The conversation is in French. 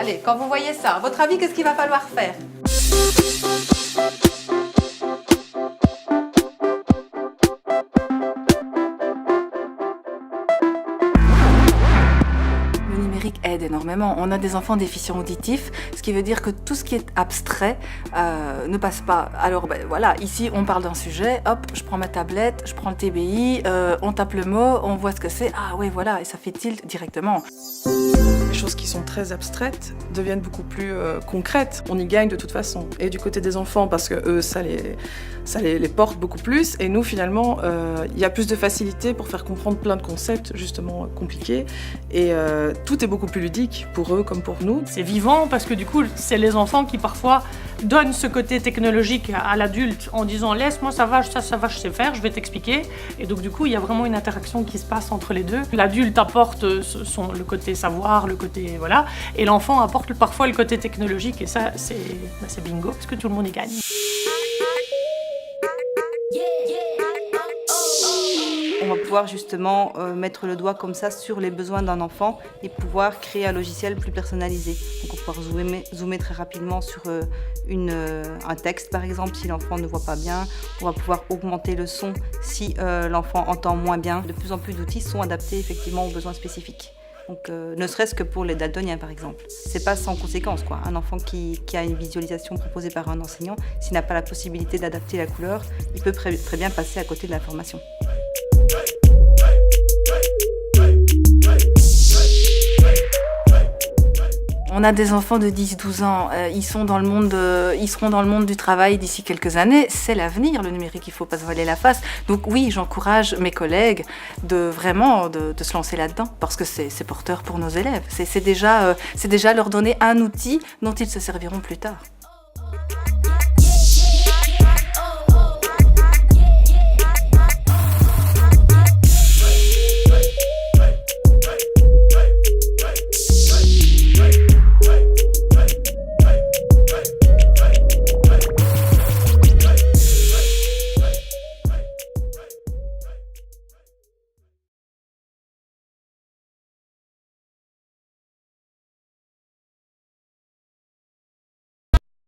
Allez, quand vous voyez ça, à votre avis, qu'est-ce qu'il va falloir faire? Le numérique aide énormément. On a des enfants déficients auditifs, ce qui veut dire que tout ce qui est abstrait ne passe pas. Alors voilà, ici on parle d'un sujet, hop, je prends ma tablette, je prends le TBI, on tape le mot, on voit ce que c'est, ah ouais voilà, et ça fait tilt directement. Les choses qui sont très abstraites deviennent beaucoup plus concrètes. On y gagne de toute façon. Et du côté des enfants, parce que eux, ça les porte beaucoup plus. Et nous, finalement, il y a plus de facilité pour faire comprendre plein de concepts, justement, compliqués. Et tout est beaucoup plus ludique pour eux comme pour nous. C'est vivant parce que du coup, c'est les enfants qui parfois donnent ce côté technologique à l'adulte en disant « laisse-moi, ça va, je sais faire, je vais t'expliquer ». Et donc du coup, il y a vraiment une interaction qui se passe entre les deux. L'adulte apporte le côté savoir, le côté voilà, et l'enfant apporte parfois le côté technologique et ça, c'est bingo, parce que tout le monde y gagne. On va pouvoir justement mettre le doigt comme ça sur les besoins d'un enfant et pouvoir créer un logiciel plus personnalisé. Donc on va pouvoir zoomer très rapidement sur un texte par exemple si l'enfant ne voit pas bien. On va pouvoir augmenter le son si l'enfant entend moins bien. De plus en plus d'outils sont adaptés effectivement aux besoins spécifiques. Donc, ne serait-ce que pour les daltoniens par exemple. C'est pas sans conséquence quoi. Un enfant qui a une visualisation proposée par un enseignant, s'il n'a pas la possibilité d'adapter la couleur, il peut très bien passer à côté de l'information. On a des enfants de 10-12 ans, ils seront dans le monde du travail d'ici quelques années. C'est l'avenir, le numérique, il ne faut pas se voiler la face. Donc oui, j'encourage mes collègues de se lancer là-dedans parce que c'est porteur pour nos élèves. C'est déjà leur donner un outil dont ils se serviront plus tard.